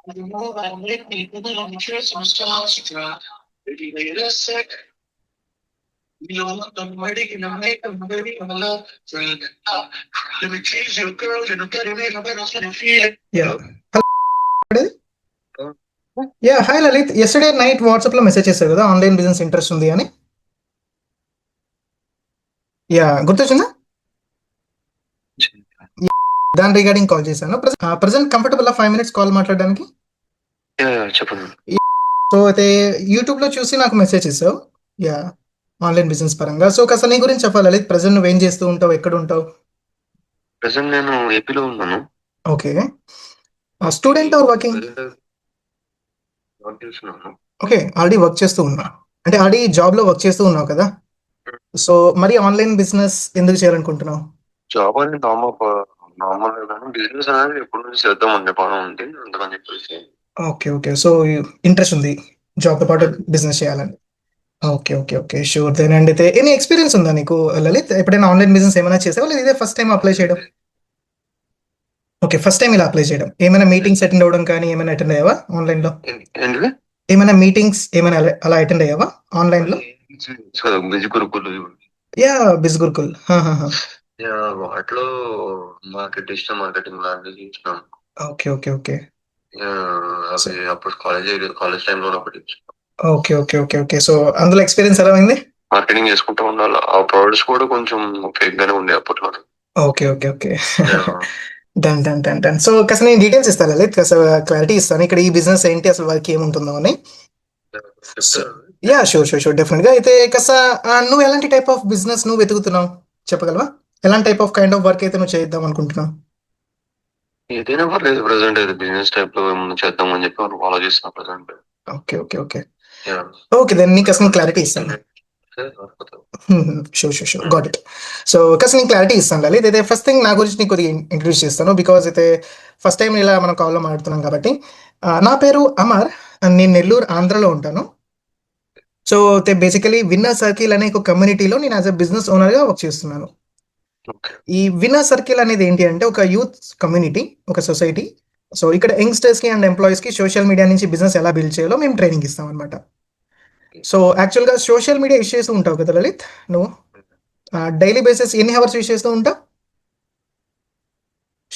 Yeah. Yeah hi Lalit, yesterday night WhatsApp లో message చేశారు కదా ఆన్లైన్ బిజినెస్ ఇంట్రెస్ట్ ఉంది అని. యా గుర్తొచ్చిందా? దాని రిగార్డింగ్ కాల్ చేశాను. ప్రజెంట్ కంఫర్టబుల్ 5 minutes కాల్ మాట్లాడడానికి. చెప్పండి. సో అయితే యూట్యూబ్ లో చూసి నాకు మెసేజ్ చేసావు. యా, ఆన్లైన్ బిజినెస్ పరంగా. సో కాస్త నీ గురించి చెప్పాలి లలిత్. ప్రజెంట్ నువ్వేం చేస్తూ ఉంటావు, ఎక్కడ ఉంటావు? ప్రెసెంట్ నేను ఏపీలో ఉన్నాను. Okay. Student or working? Work చేస్తున్నాను. ఓకే, ఆల్రెడీ వర్క్ చేస్తూ ఉన్నా, అంటే ఆల్రెడీ జాబ్ లో వర్క్ చేస్తూ ఉన్నావు కదా. సో మరి ఆన్లైన్ బిజినెస్ ఎందుకు చేయాలనుకుంటున్నావు? జాబ్ అనేది నార్మల్ కానీ బిజినెస్ అనేది ఎప్పటి నుంచి చేద్దాం అనే పని ఉంది, అందుకని చెప్పేసి. ఓకే ఓకే, సో ఇంట్రెస్ట్ ఉంది జాబ్తో పాటు బిజినెస్ చేయాలని. Okay okay okay, sure. Then and అయితే ఎనీ ఎక్స్పీరియన్స్ ఉందా నీకు లలిత్? ఎప్పుడైనా ఆన్లైన్ బిజినెస్ ఏమైనా చేసావా, లేదా ఇదే ఫస్ట్ టైం అప్లై చేయడం? ఓకే, ఫస్ట్ టైం ఇలా అప్లై చేయడం. ఏమైనా మీటింగ్స్ అటెండ్ అవ్వడం కానీ ఏమైనా అటెండ్ అయ్యావా ఆన్లైన్ లో? ఏంటిది? ఏమైనా మీటింగ్స్ ఏమైనా అలా అటెండ్ అయ్యావా ఆన్లైన్ లో? బిజీ గురుకులు. యా, బిజ్ గురుకుల్. వాటిలో డిజిటల్ మార్కెటింగ్ లాంటివి చూసినాం. ఓకే ఓకే ఓకే అవి అప్పుడు కాలేజ్ టైంలో ఒకటి okay okay okay okay. So అందులో ఎక్స్పీరియన్స్ ఎలా అయింది? మార్కెటింగ్ చేసుకుంటూ ఉండాలి. ఆ ప్రొడక్ట్స్ కూడా కొంచెం ఫేక్ గానే ఉండే అప్పట్లో. Okay okay okay. Done done done done. So కాస్త నేను డీటెయిల్స్ ఇస్తాను లలిత్, కాస్త క్లారిటీ ఇస్తాను ఇక్కడ ఈ బిజినెస్ ఏంటి, అసలు వర్క్ ఏముంటుందో అని. Yeah sure sure sure, definite గా. అయితే కాస్త నువ్వు ఎలాంటి టైప్ ఆఫ్ బిజినెస్ నువ్వు వెతుకుతున్నావు చెప్పగలవా? ఎలాంటి type of kind of work అయితే నువ్వు చేద్దాం అనుకుంటున్నావు? ఏదైనా పర్లేదు. ప్రెసెంట్ అయితే బిజినెస్ టైప్ లో ఏమన్నా చేద్దాం అని చెప్పి ఆలోచిస్తున్నా present. Okay okay okay okay, then నీకు అసలు క్లారిటీ ఇస్తాను. Sure sure sure, got it. So కాస్త నేను క్లారిటీ ఇస్తాను లలిత్. అయితే ఫస్ట్ థింగ్ నా గురించి నీకు కొద్దిగా ఇంట్రడ్యూస్ చేస్తాను, బికాజ్ అయితే ఫస్ట్ టైం ఇలా మనం కాల్లో మాట్లాడుతున్నాం కాబట్టి. నా పేరు అమర్, నేను నెల్లూరు ఆంధ్రలో ఉంటాను. సో బేసికలీ విన్నర్ సర్కిల్ అనే ఒక కమ్యూనిటీలో నేను యాజ్ అ బిజినెస్ ఓనర్గా వర్క్ చేస్తున్నాను. ఈ విన్నర్ సర్కిల్ అనేది ఏంటి అంటే ఒక యూత్ కమ్యూనిటీ, ఒక సొసైటీ. సో ఇక్కడ యంగ్స్టర్స్కి అండ్ ఎంప్లాయీస్కి సోషల్ మీడియా నుంచి బిజినెస్ ఎలా బిల్డ్ చేయాలో మేము ట్రైనింగ్ ఇస్తాం అనమాట. సో యాక్చువల్గా సోషల్ మీడియా యూస్ చేస్తూ ఉంటావు కదా లలిత్ నువ్వు? డైలీ బేసిస్ ఎన్ని అవర్స్ యూస్ చేస్తూ ఉంటావు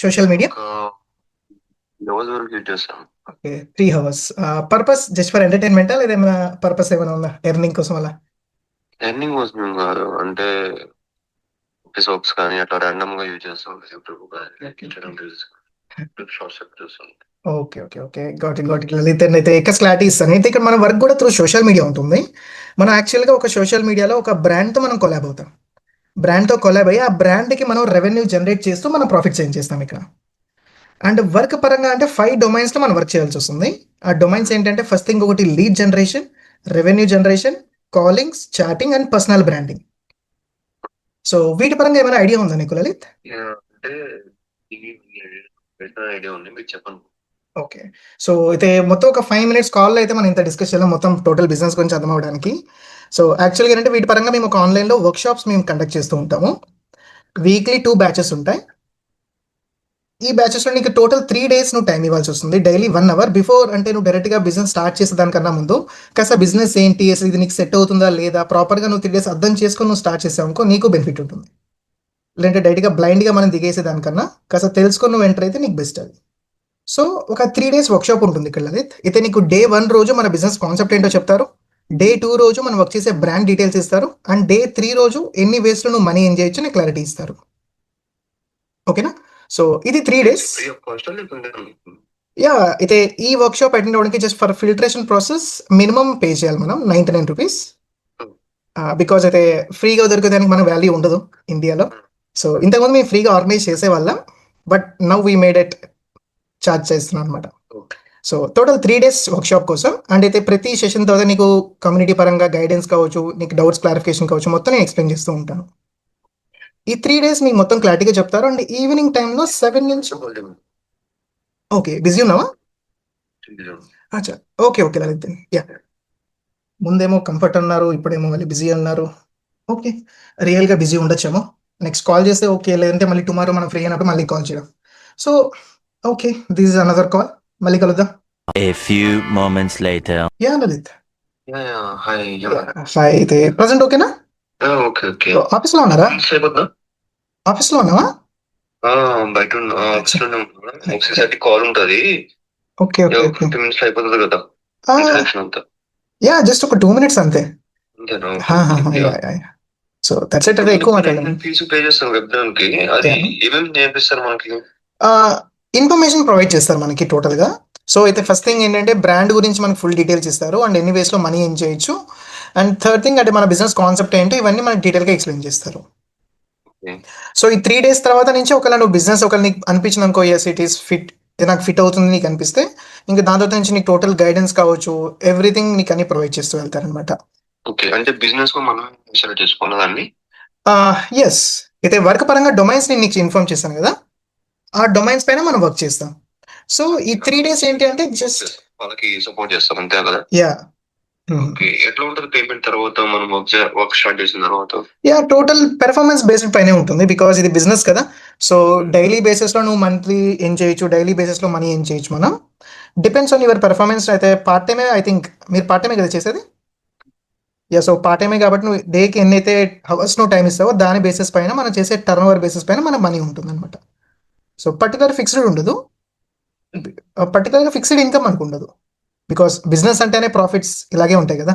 social media? Okay, 3 hours. Purpose just for ఎంటర్టైన్మెంటా, లేదా ఏమైనా పర్పస్ ఏమైనా ఉందా ఎర్నింగ్ కోసం అలా? ఎర్నింగ్ కోసం కాదు, అంటే ఎపిసోడ్స్ కానీ అట్లా ర్యాండమ్ గా యూజ్ చేస్తాం. Okay okay okay, got it got it Lalit. అయితే ఇక్కడ క్లారిటీ ఇస్తాను. అయితే ఇక్కడ మన వర్క్ కూడా త్రూ సోషల్ మీడియా ఉంటుంది. మనం యాక్చువల్గా ఒక సోషల్ మీడియాలో ఒక బ్రాండ్తో మనం కొలాబ్ అవుతాం. బ్రాండ్తో కొలాబ్ అయ్యి ఆ బ్రాండ్కి మనం రెవెన్యూ జనరేట్ చేస్తూ మనం ప్రాఫిట్స్ ఏం చేస్తాం ఇక్కడ. అండ్ వర్క్ పరంగా అంటే 5 డొమైన్స్లో మనం వర్క్ చేయాల్సి వస్తుంది. ఆ డొమైన్స్ ఏంటంటే ఫస్ట్ థింగ్ ఒకటి lead generation, revenue generation, కాలింగ్స్, chatting and personal branding. So వీటి పరంగా ఏమైనా ఐడియా ఉందా నీకు లలిత్? ఐడియా ఉంది, మీరు చెప్పండి. ఓకే, సో అయితే మొత్తం ఒక 5 minutes కాల్లో అయితే మనం ఇంత డిస్కస్ చేయాలి మొత్తం టోటల్ బిజినెస్ గురించి అర్థం అవడానికి. సో యాక్చువల్గా ఏంటంటే వీటి పరంగా మేము ఒక ఆన్లైన్లో వర్క్షాప్స్ మేము కండక్ట్ చేస్తూ ఉంటాము. వీక్లీ 2 batches ఉంటాయి. ఈ బ్యాచెస్లో నీకు టోటల్ 3 days నువ్వు టైం ఇవ్వాల్సి వస్తుంది. డైలీ 1 hour బిఫోర్, అంటే నువ్వు డైరెక్ట్గా బిజినెస్ స్టార్ట్ చేసే దానికన్నా ముందు కాస్త బిజినెస్ ఏంటి, అసలు ఇది నీకు సెట్ అవుతుందా లేదా, ప్రాపర్గా నువ్వు 3 days అర్థం చేసుకొని నువ్వు స్టార్ట్ చేసావు అనుకో నీకు బెనిఫిట్ ఉంటుంది. లేదంటే డైరెక్ట్గా బ్లైండ్గా మనం దిగేసే దానికన్నా కాస్త తెలుసుకొని నువ్వు ఎంటర్ అయితే నీకు బెస్ట్ అది. సో ఒక 3 days వర్క్షాప్ ఉంటుంది ఇక్కడ లలిత్. అయితే నీకు Day 1 రోజు మన బిజినెస్ కాన్సెప్ట్ ఏంటో చెప్తారు. Day 2 రోజు మనం వర్క్ చేసే బ్రాండ్ డీటెయిల్స్ ఇస్తారు. అండ్ Day 3 రోజు ఎన్ని వేస్లో నువ్వు మనీ ఏం చేయొచ్చు నీకు క్లారిటీ ఇస్తారు. ఓకేనా? సో ఇది 3 days. యా, అయితే ఈ వర్క్షాప్ అటెండ్ అవ్వడానికి just for filtration process minimum pay చేయాలి మనం 99 rupees. బికాజ్ అయితే ఫ్రీగా దొరికేదానికి మన వాల్యూ ఉండదు ఇండియాలో. సో ఇంతకుముందు మేము ఫ్రీగా ఆర్గనైజ్ చేసేవాళ్ళం, but now we made it charge చేస్తున్నాం అనమాట. సో టోటల్ 3 days వర్క్షాప్ కోసం. అండ్ అయితే ప్రతి సెషన్ తర్వాత నీకు కమ్యూనిటీ పరంగా గైడెన్స్ కావచ్చు, నీకు డౌట్స్ క్లారిఫికేషన్ కావచ్చు, మొత్తం నేను ఎక్స్ప్లెయిన్ చేస్తూ ఉంటాను. ఈ 3 days నీకు మొత్తం క్లారిటీగా చెప్తారు. అండ్ ఈవినింగ్ టైంలో 7 నుంచి. ఓకే, బిజీ ఉన్నావా? అచ్చా, ఓకే ఓకే లలిత్. యా, ముందేమో కంఫర్ట్ అన్నారు, ఇప్పుడేమో మళ్ళీ బిజీ అన్నారు. ఓకే, రియల్గా బిజీ ఉండొచ్చేమో. నెక్స్ట్ కాల్ చేస్తే ఓకే, లేదంటే మళ్ళీ టుమారో మనం ఫ్రీ అయినప్పుడు మళ్ళీ కాల్ చేయడం. So okay, this is another call. మళ్ళీ కలుద్దాం. A few moments later. Yeah Lalit. Hi. Hi. అయితే ప్రజెంట్ ఓకేనా? Okay okay. ఆఫీస్లో ఉన్నారా? అయిపోతుందా? ఆఫీస్లో ఉన్నావా? బయట ఆఫీస్లోనే ఉన్నా. ఒకసారి కాల్ ఉంటుంది. ఓకే ఓకే ఓకే 50 minutes అయిపోతుంది కదా ఇంట్రడక్షన్ అంతా. యా జస్ట్ ఒక 2 minutes అంతే. అంతేనా? So that's it. అదే ఎక్కువ మాట్లాడాను. ఫీజు పే చేస్తాం వెబ్నాన్కి. అది ఏమేమి నేర్పిస్తారు మనకి? ఇన్ఫర్మేషన్ ప్రొవైడ్ చేస్తారు మనకి టోటల్గా. సో అయితే ఫస్ట్ థింగ్ ఏంటంటే బ్రాండ్ గురించి మనకి ఫుల్ డీటెయిల్స్ ఇస్తారు అండ్ ఎన్ని వేస్లో మనీ ఏం చేయొచ్చు. అండ్ థర్డ్ థింగ్ అంటే మన బిజినెస్ కాన్సెప్ట్ ఏంటో ఇవన్నీ మనకి డీటెయిల్గా ఎక్స్ప్లెయిన్ చేస్తారు. సో ఈ 3 days తర్వాత నుంచి ఒకవేళ నువ్వు బిజినెస్ ఒకవేళ నీకు అనిపించింది అనుకో, ఎస్ ఇట్ ఈస్ ఫిట్, నాకు ఫిట్ అవుతుంది నీకు అనిపిస్తే ఇంకా దాని తర్వాత నుంచి నీకు టోటల్ గైడెన్స్ కావచ్చు, ఎవ్రీథింగ్ నీకు అన్ని ప్రొవైడ్ చేస్తూ వెళ్తారనమాట. ఓకే, అంటే బిజినెస్ మనం సెలెక్ట్ చేసుకోవాలని. ఎస్. అయితే వర్క్ పరంగా డొమైన్స్ నేను నీకు ఇన్ఫార్మ్ చేశాను కదా, ఆ డొమైన్స్ పైన మనం వర్క్ చేస్తాం. సో ఈ 3 days ఏంటి అంటే జస్ట్ వాళ్ళకి సపోర్ట్ చేస్తాం అంతే కదా? యా. ఓకే, ఎట్లా ఉంటుంది పేమెంట్ తర్వాత మనం వర్క్ స్టార్ట్ చేసిన తర్వాత? యా టోటల్ పెర్ఫార్మెన్స్ బేస్డ్ పైనే ఉంటుంది, బికాజ్ ఇది బిజినెస్ కదా. సో డైలీ బేసిస్లో నువ్వు మంత్లీ ఏం చేయొచ్చు, డైలీ బేసిస్లో మనీ ఏం చేయొచ్చు మనం. Depends on your performance. అయితే పార్ట్ టైమే, ఐ థింక్ మీరు పార్ట్ టైమే కదా చేసేది? యా. సో పార్ట్ టైమే కాబట్టి నువ్వు డేకి ఎన్నైతే అవర్స్ నువ్వు టైం ఇస్తావో దాని బేసిస్ పైన మనం చేసే టర్న్ ఓవర్ బేసిస్ పైన మన మనీ ఉంటుంది అనమాట. సో పర్టికులర్ ఫిక్స్డ్ ఉండదు, పర్టికులర్గా ఫిక్స్డ్ ఇన్కమ్ మనకు ఉండదు, బికాస్ బిజినెస్ అంటేనే ప్రాఫిట్స్ ఇలాగే ఉంటాయి కదా.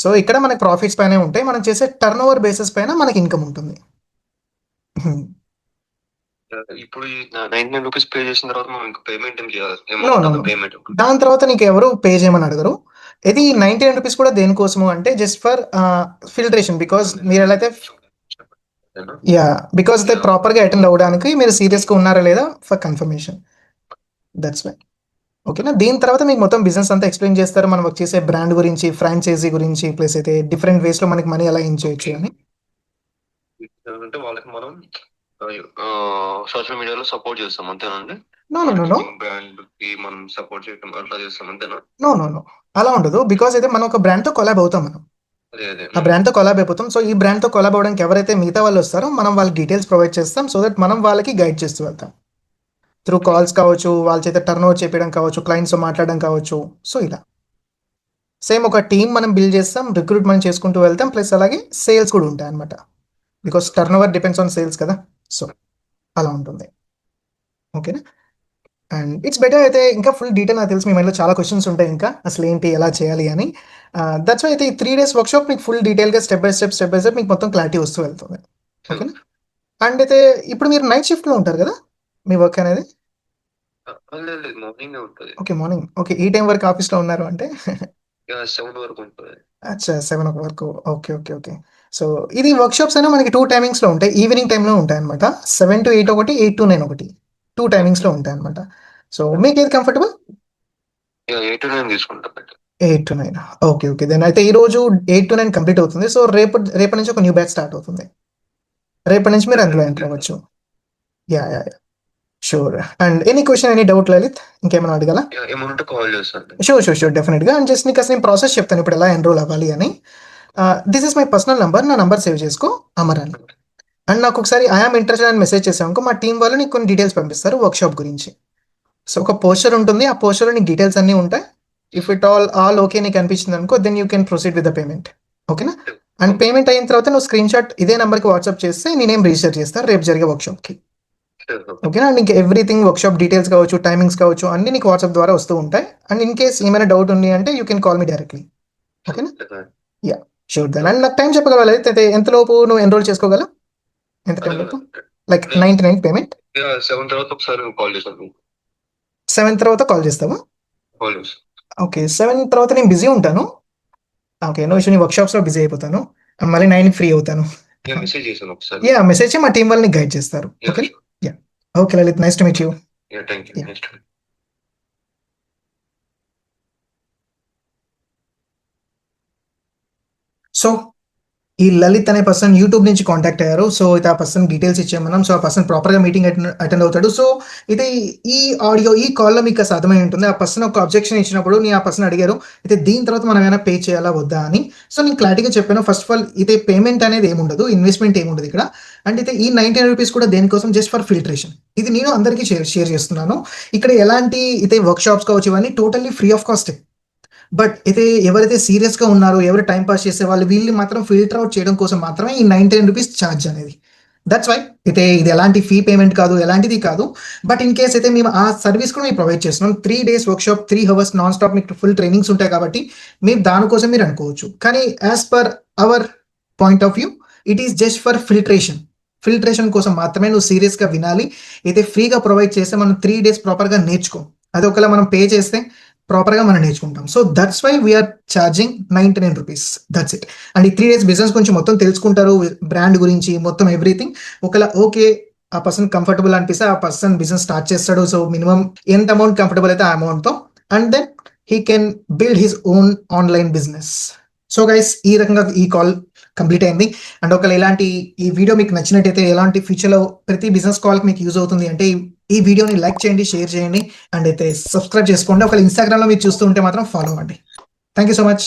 సో ఇక్కడ మనకి ప్రాఫిట్స్ పైనే ఉంటాయి, మనం చేసే టర్న్ ఓవర్ బేసిస్ పైన మనకి ఇన్కమ్ ఉంటుంది. ఇప్పుడు 99 రూపీస్ పే చేసిన తర్వాత మనం ఇంకా పేమెంట్ ఏం చేయాలి? No, no, no. పేమెంట్ దాని తర్వాత నీకు ఎవరు పే చేయమని అడగరు. ఇది 99 రూపీస్ కూడా దేనికోసము అంటే జస్ట్ ఫర్ ఫిల్టరేషన్, బికాస్ మీరు ఎలా అయితే యా, బికాస్ దే ప్రాపర్గా అటెండ్ అవ్వడానికి మీరు సీరియస్గా ఉన్నారా లేదా ఫర్ కన్ఫర్మేషన్. That's why. ఓకేనా. దీని తర్వాత మీకు మొత్తం బిజినెస్ అంతా ఎక్స్ప్లెయిన్ చేస్తారు, మనం వర్క్ చేసే బ్రాండ్ గురించి, ఫ్రాంచైజీ గురించి, ప్లస్ అయితే డిఫరెంట్ వేస్లో మనకి మనీ ఎలా ఏం చేయొచ్చు అని. అంటే వాళ్ళకి మనం సోషల్ మీడియాలో సపోర్ట్ చేస్తాం అంతేనండి? No no no no brand కి మనం సపోర్ట్ చేయడం అట్లా చేస్తాం అంతేనా? నో నో నో అలా ఉండదు, బికాస్ అయితే మనం ఒక బ్రాండ్తో కొలాబ్ అవుతాం, మనం ఆ బ్రాండ్తో కొలాబ్ అయిపోతాం. సో ఈ బ్రాండ్తో కొలాబ్ అవడానికి ఎవరైతే మిగతా వాళ్ళు వస్తారో మనం వాళ్ళకి డీటెయిల్స్ ప్రొవైడ్ చేస్తాం, సో దట్ మనం వాళ్ళకి గైడ్ చేస్తూ వెళ్తాం త్రూ కాల్స్ కావచ్చు, వాళ్ళ చేత టర్న్ ఓవర్ చేపించడం కావచ్చు, క్లయింట్స్తో మాట్లాడడం కావచ్చు. సో ఇలా సేమ్ ఒక టీం మనం బిల్డ్ చేస్తాం, రిక్రూట్మెంట్ చేసుకుంటూ వెళ్తాం, ప్లస్ అలాగే సేల్స్ కూడా ఉంటాయి అనమాట, because turn over depends on sales కదా. సో అలా ఉంటుంది. ఓకేనా. And it's better. అయితే ఇంకా ఫుల్ డీటెయిల్ నాకు తెలిసి మీ మైండ్లో చాలా క్వశ్చన్స్ ఉంటాయి ఇంకా అసలు ఏంటి ఎలా చేయాలి అని. దట్స్ వై అయితే ఈ 3 days వర్క్షాప్ మీకు ఫుల్ డీటెయిల్గా స్టెప్ బై స్టెప్ మీకు మొత్తం క్లారిటీ వస్తూ వెళ్తుంది. ఓకేనా. అండ్ అయితే ఇప్పుడు మీరు నైట్ షిఫ్ట్లో ఉంటారు కదా మీ వర్క్ అనేది? మార్నింగ్ ఉంటుంది. Okay, morning. ఓకే, ఈ టైం వరకు ఆఫీస్లో ఉన్నారు అంటే 7 వరకు ఉంటుంది. అచ్చా, 7 వరకు. Okay okay okay. సో ఇది వర్క్షాప్స్ అయినా మనకి 2 టైమింగ్స్లో ఉంటాయి, ఈవినింగ్ టైంలో ఉంటాయి అనమాట. 7 to 8 ఒకటి, 8 to 9 ఒకటి, 2 టైమింగ్స్లో ఉంటాయి అనమాట. సో మీకు ఏది కంఫర్టబుల్? 8 to 9 తీసుకుంటాం. 8 to 9. Okay okay. దెన్ అయితే ఈ రోజు 8 to 9 కంప్లీట్ అవుతుంది. సో రేపటి నుంచి ఒక న్యూ బ్యాచ్ స్టార్ట్ అవుతుంది. రేపటి నుంచి మీరు అందులో ఎంటర్ అవ్వచ్చు. Yeah yeah yeah, sure. And any question, any doubt Lalit, ఇంకేమైనా అడగాల? ఏమంటే కాల్ చేస్తాను. షూర్ డెఫినెట్గా. అండ్ జస్ట్ నీకు అసలు నేను ప్రాసెస్ చెప్తాను ఇప్పుడు ఎలా ఎన్రోల్ అవ్వాలి అని. This is my personal number, నా నంబర్ సేవ్ చేసుకో, అమర్ అని. అండ్ నాకు ఒకసారి ఐఆమ్ ఇంట్రెస్టెడ్ అని మెసేజ్ చేసావు, మా టీం వాళ్ళు నీకు కొన్ని డీటెయిల్స్ పంపిస్తారు వర్క్షాప్ గురించి. సో ఒక పోస్టర్ ఉంటుంది, ఆ పోస్టర్లో నీకు డీటెయిల్స్ అన్నీ ఉంటాయి. ఇఫ్ ఇట్ ఆల్ ఓకే నీకు అనిపించింది అనుకో, then you can proceed with the payment. ఓకేనా. అండ్ పేమెంట్ అయిన తర్వాత నువ్వు స్క్రీన్ షాట్ ఇదే నెంబర్కి వాట్సాప్ చేస్తే నేనేం రిజిస్టర్ చేస్తాను రేపు జరిగే వర్క్షాప్కి. ఓకేనా. అండ్ ఇంకా ఎవ్రీథింగ్ వర్క్షాప్ డీటెయిల్స్ కావచ్చు, టైమింగ్స్ కావచ్చు, అన్ని నీకు వాట్సాప్ ద్వారా వస్తూ ఉంటాయి. అండ్ ఇన్ కేస్ ఏమైనా డౌట్ ఉంది అంటే you can call me directly. ఓకేనా. Yeah sure. దెన్ అండ్ నాకు టైం చెప్పగలవా అయితే ఎంతలోపు నువ్వు ఎన్రోల్ చేసుకోగలవు? ఎంత టైం లోపు? లైక్ 99 పేమెంట్ 7 తర్వాత ఒకసారి కాల్ చేస్తాను. 7 తర్వాత కాల్ చేస్తావా? ఓకే, 7 తర్వాత నేను బిజీ ఉంటాను. Okay, no issue. నీ వర్క్షాప్స్లో బిజీ అయిపోతాను, మళ్ళీ 9 ఫ్రీ అవుతాను. మెసేజ్ చేశాను ఒకసారి. యా, మెసేజ్ చేసి మా టీం వాళ్ళని గైడ్ చేస్తారు. Okay. Yeah okay Lalit, nice to meet you. Thank you. So ఈ లలిత్ అనే పర్సన్ యూట్యూబ్ నుంచి కాంటాక్ట్ అయ్యారు. సో అయితే ఆ పర్సన్ డీటెయిల్స్ ఇచ్చామన్నాం. సో ఆ పర్సన్ ప్రాపర్గా మీటింగ్ అటెండ్ అవుతాడు. సో అయితే ఈ ఆడియో ఈ కాల్లో మీకు అసలు అర్థమై ఉంటుంది. ఆ పర్సన్ ఒక అబ్జెక్షన్ ఇచ్చినప్పుడు ఆ పర్సన్ అడిగారు అయితే దీని తర్వాత మనం ఏమైనా పే చేయాలా వద్దా అని. సో నేను క్లారిటీగా చెప్పాను. ఫస్ట్ ఆఫ్ ఆల్ అయితే పేమెంట్ అనేది ఏముండదు, ఇన్వెస్ట్మెంట్ ఏముండదు ఇక్కడ. అండ్ అయితే ఈ 99 రూపీస్ కూడా దేనికోసం, జస్ట్ ఫర్ ఫిల్టరేషన్. ఇది నేను అందరికీ షేర్ చేస్తున్నాను. ఇక్కడ ఎలాంటి అయితే వర్క్ షాప్స్ కావచ్చు ఇవన్నీ totally free of cost. But అయితే ఎవరైతే సీరియస్గా ఉన్నారో, ఎవరు టైం పాస్ చేసే వాళ్ళు, వీళ్ళు మాత్రం ఫిల్టర్ అవుట్ చేయడం కోసం మాత్రమే ఈ 99 రూపీస్ ఛార్జ్ అనేది. దట్స్ వై అయితే ఇది ఎలాంటి ఫీ పేమెంట్ కాదు, ఎలాంటిది కాదు. బట్ ఇన్ కేస్ అయితే మేము ఆ సర్వీస్ కూడా మేము ప్రొవైడ్ చేస్తున్నాం. 3 days workshop, 3 hours non stop మీకు ఫుల్ ట్రైనింగ్స్ ఉంటాయి కాబట్టి మేము దానికోసం మీరు అనుకోవచ్చు. కానీ as per our point of view it is just for filtration కోసం మాత్రమే. నువ్వు సీరియస్గా వినాలి. అయితే ఫ్రీగా ప్రొవైడ్ చేస్తే మనం 3 days ప్రాపర్గా నేర్చుకోం. అది ఒకవేళ మనం పే చేస్తే ప్రాపర్గా మనం నేర్చుకుంటాం. So that's why we are charging 99 rupees. That's it. And ఈ 3 days బిజినెస్ గురించి మొత్తం తెలుసుకుంటారు, బ్రాండ్ గురించి మొత్తం ఎవ్రీథింగ్. ఒకవేళ ఓకే ఆ పర్సన్ కంఫర్టబుల్ అనిపిస్తే ఆ పర్సన్ బిజినెస్ స్టార్ట్ చేస్తాడు. సో మినిమం ఎంత అమౌంట్ కంఫర్టబుల్ అయితే ఆ అమౌంట్తో, and then he can build his own online business. So guys ఈ రకంగా ఈ కాల్ కంప్లీట్ అయింది. అండ్ ఒకవేళ ఇలాంటి ఈ వీడియో మీకు నచ్చినట్టయితే, ఎలాంటి ఫ్యూచర్లో ప్రతి బిజినెస్ కాల్కి మీకు యూజ్ అవుతుంది అంటే ఈ వీడియోని లైక్ చేయండి, షేర్ చేయండి, అండ్ అయితే సబ్స్క్రైబ్ చేసుకోండి. ఒకవేళ ఇన్స్టాగ్రామ్లో మీరు చూస్తూ ఉంటే మాత్రం ఫాలో అవ్వండి. Thank you so much.